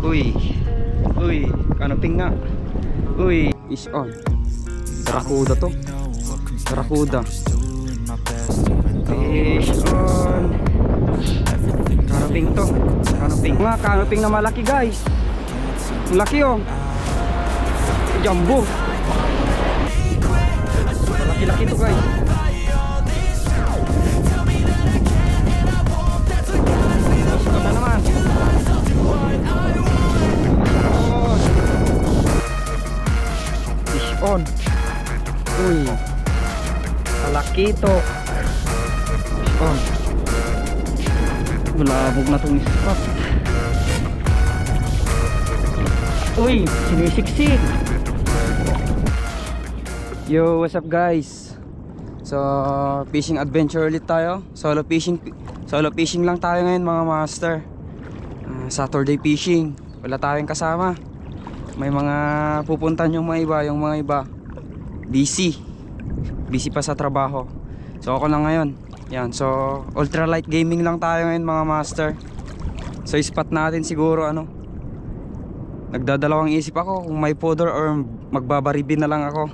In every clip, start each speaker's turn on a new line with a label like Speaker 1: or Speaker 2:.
Speaker 1: Uy. Uy, canoping nga. Uy, fish on. Barracuda to. Barracuda. Fish on. Canoping to. Canoping. Nga, canoping na malaki guys. Ang laki oh. Jumbo. Malaki-laki to guys. Fish on na naman. Fish on. Uy, malaki to. Fish on. Malabog na itong spot. Uy, sinisiksik. Yo, what's up guys? So, fishing adventure ulit tayo. Solo fishing lang tayo ngayon mga master. Saturday fishing. Wala tayong kasama. May mga pupuntan yung mga iba busy pa sa trabaho. So ako lang ngayon. Yan, so ultralight gaming lang tayo ngayon mga master. So spot natin siguro ano, nagdadalawang isip ako kung may fodder or magbabaribin na lang ako.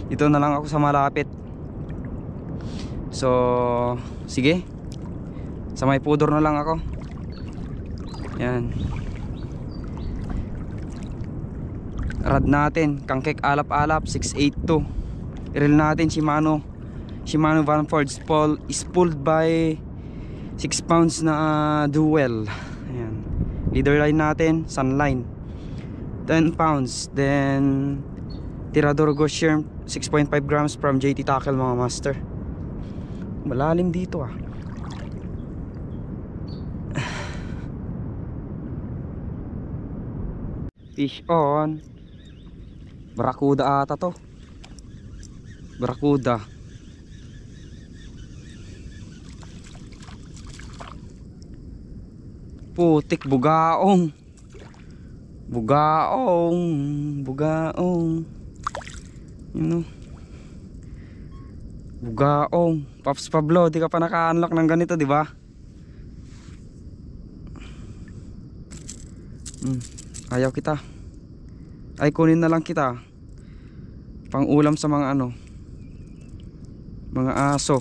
Speaker 1: Dito na lang ako sa malapit. So sige, sa may fodder na lang ako. Yan, rad natin Kangkek alap-alap 682. Reel natin Shimano Van Ford spooled by 6 pounds na dual. Ayan. Leader line natin Sunline 10 pounds. Then Tirador Ghost Shrimp 6.5 grams from JT Tackle mga master. Malalim dito ah. Fish on. Barracuda ata to. Barracuda. Putik, bugaong. Bugaong. You know. Bugaong. Pops Pablo, di ka pa naka-unlock ng ganito, di ba? Ayaw kita. Ay, kunin na lang kita. Pang ulam sa mga ano, mga aso.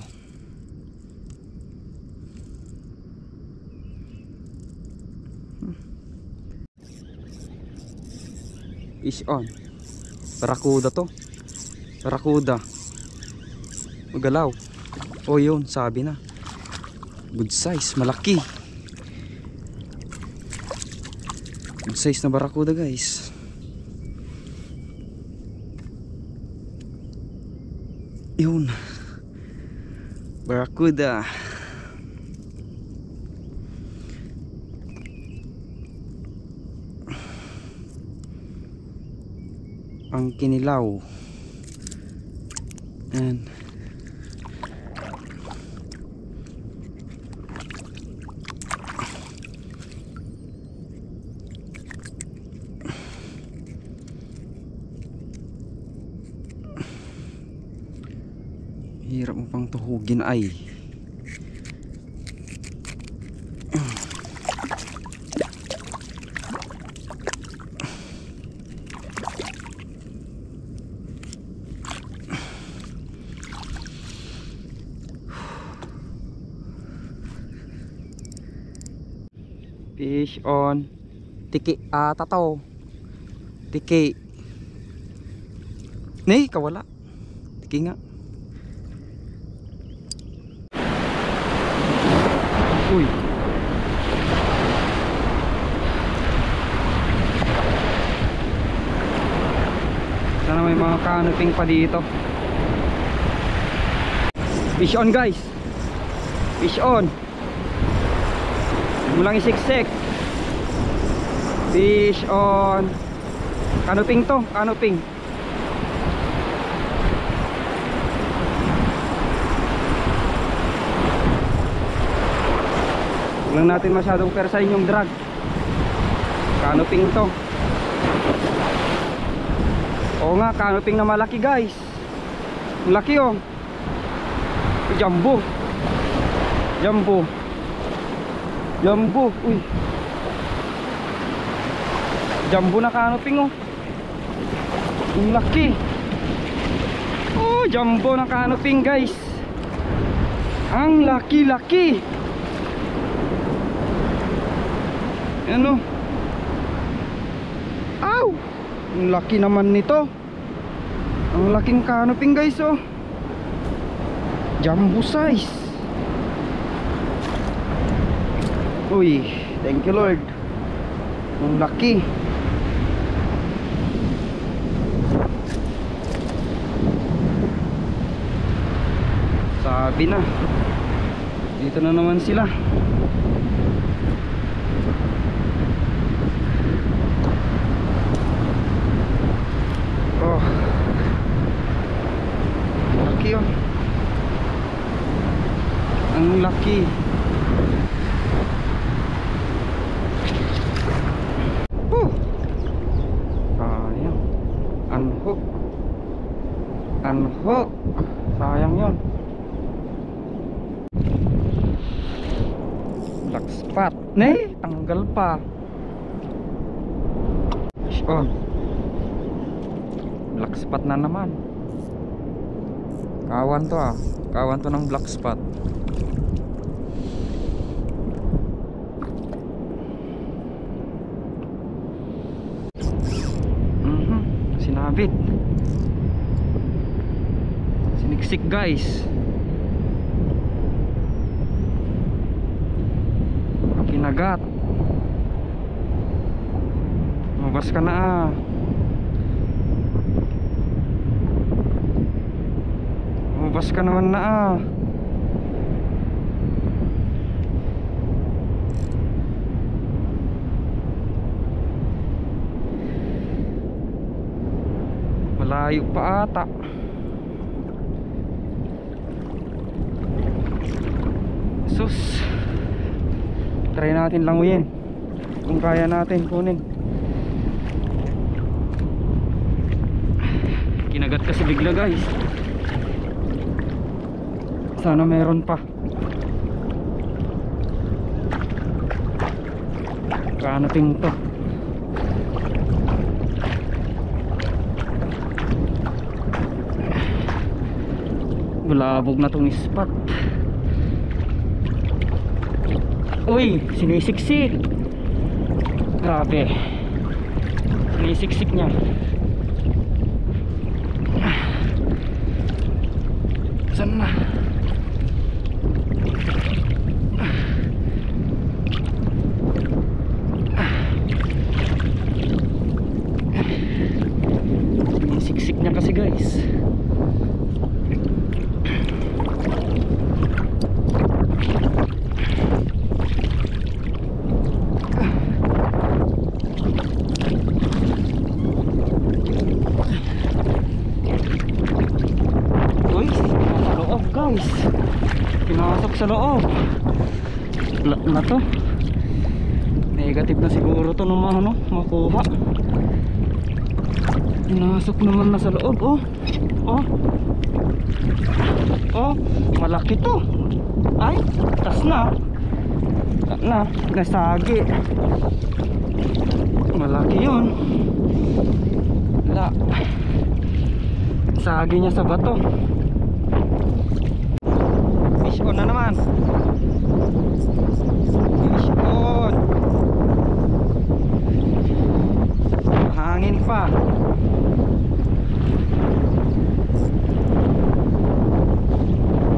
Speaker 1: Fish on. Barracuda to. Barracuda. Magalaw. Oh yun, sabi na. Good size, malaki. Good size na barracuda guys. Yun, barracuda. Ang kinilaw. Ayan. Hirap mo pang tuhugin ay. Fish on. Tiki ata to. Tiki. Nay, kawala. Tiki nga. Uy. Sana may mga canoping pa dito. Fish on guys. Fish on. Mulang isiksik. Fish on. Canoping to, canoping. Huwag lang natin masyadong persahin yung drag. Canoping to. Oo nga, canoping na malaki guys. Malaki oh. Jumbo. Jumbo. Jumbo. Uy. jumbo na canoping oh. Ang laki. Oh, jumbo na canoping guys. Ang laki-laki. Ano? Aw! Ang laki naman nito. Ang laking canoping guys oh. Jumbo size. Uy, thank you Lord. Ang laki. Sabi na. Dito na naman sila. Oh. Laki oh. Ang laki. Sayang. Unhook. Unhook. Sayang yun. Black spot. Ne, tanggal pa. Fish on. Black spot na naman. Kawan to ah. Kawan to ng black spot. Sinabit. Siniksik guys. Kinagat. Mabas ka na ah. Mabas ka naman na ah. Malayo pa ata. Sus. Try natin languyin kung kaya natin kunin. Kinagat kasi bigla guys. Sana meron pa. Kanating to. Bulabog na tong spot. Uy, sinisiksik. Grabe. Sinisiksik niya. Saan na? Sinisiksik niya kasi guys. Guys, pinasok sa loob. Na to. Negative na siguro to nung ano, makuha. Pinasok naman na sa loob. Oh. Oh. Oh, malaki to. Ay, tas na. Nasagi. Malaki yun. Wala. Sagi niya sa bato. Fish on na naman. Fish on. Hangin pa.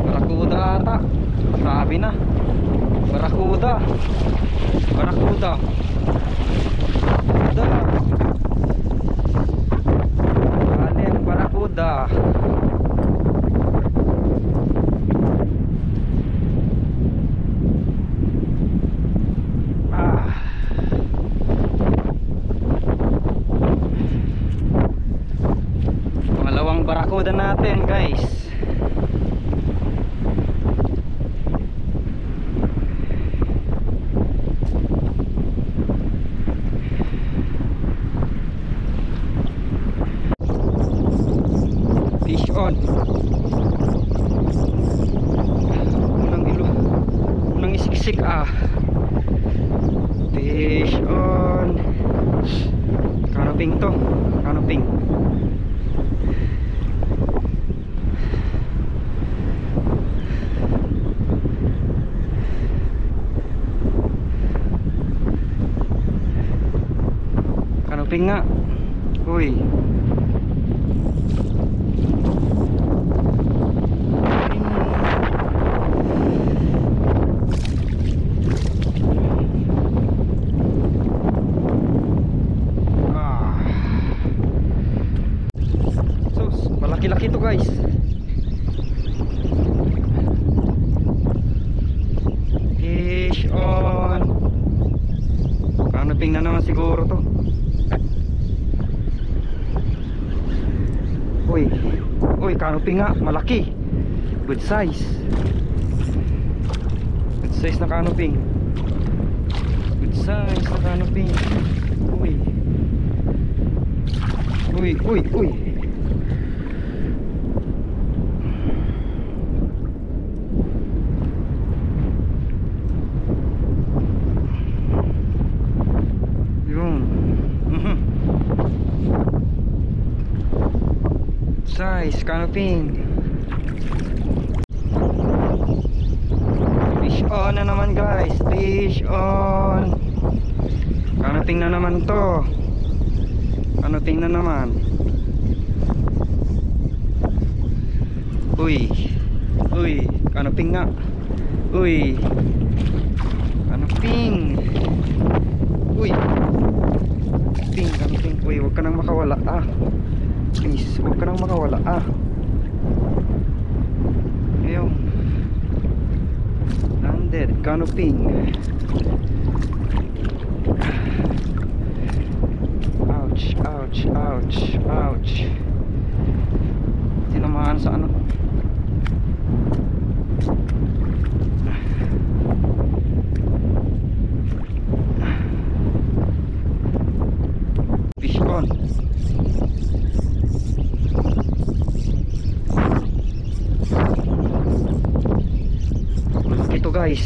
Speaker 1: Barakuda ata. Grabe na. Barakuda. Barakuda. Alim barakuda. Barakuda natin guys. Fish on. Unang isiksik ah. Fish on. Canoping to. Canoping. Canoping nga. Uy.
Speaker 2: Malaki-laki to guys.
Speaker 1: Fish on. Canoping na naman siguro to. Uy. Uy, canoping nga, malaki. Good size. Good size na canoping. Good size na canoping. Uy. Uy, uy, uy. Size, canoping. Fish on na naman guys. Fish on. Canoping na naman to. Canoping na naman. Uy. Uy, canoping nga. Uy. Canoping. Uy. Canoping, canoping. Uy, huwag ka nang makawala ah. Please, huwag ka nang makawala ah. Ayun. Landed, canoping. Ouch, ouch, ouch, ouch. Tinamaan sa ano. Fish on. Ito guys,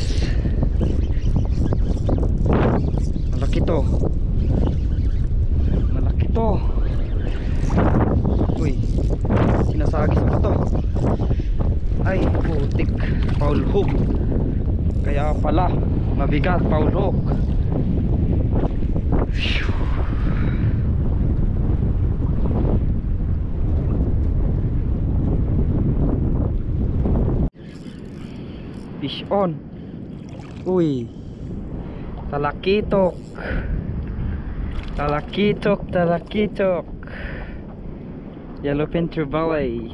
Speaker 1: malaki to, malaki to. Uy, sinasagis pa to. Ay putik, foul hook. Kaya pala mabigat, foul hook. Fish on. Uy. Talakitok. Talakitok, talakitok. Yellowfin trevally.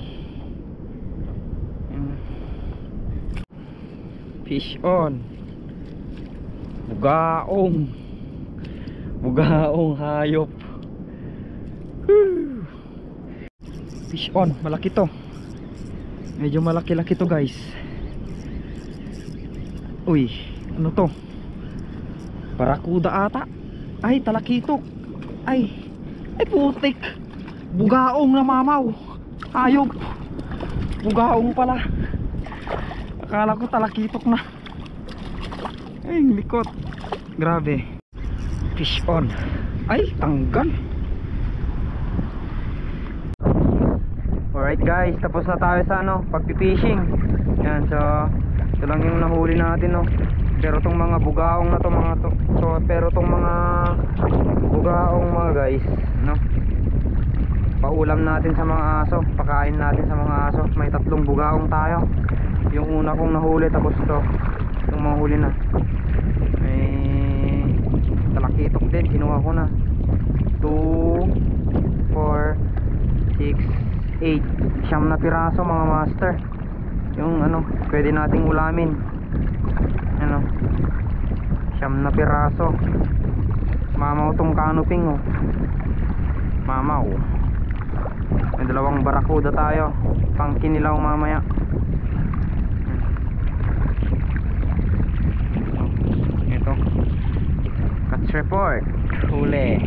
Speaker 1: Fish on. Bugaong. Bugaong hayop. Woo. Fish on, malaki to. Medyo malaki-laki to guys. Uy, ano to? Barakuda ata. Ay, talakitok. Ay putik. Bugaong na mamaw. Hayop. Bugaong pala. Akala ko talakitok na. Ay, likot. Grabe. Fish on. Ay, tanggal. Alright guys, tapos na tayo sa ano, pagpipishing. Yan, so ito lang yung nahuli natin, no. Pero tong mga bugaong na to, pero tong mga bugaong mga guys, no, paulam natin sa mga aso, pakain natin sa mga aso. May 3 bugaong tayo. Yung una kong nahuli, tapos to, itong mga huli na. May talakitok din, kinuha ko na. 2, 4, 6, 8, 9 na piraso mga master. Yung ano, pwede nating ulamin. Ano, 9 na piraso. Mamaw tong canoping, oh. Mamaw. May 2 barakuda tayo, pang kinilaw mamaya. Ito, catch report, huli.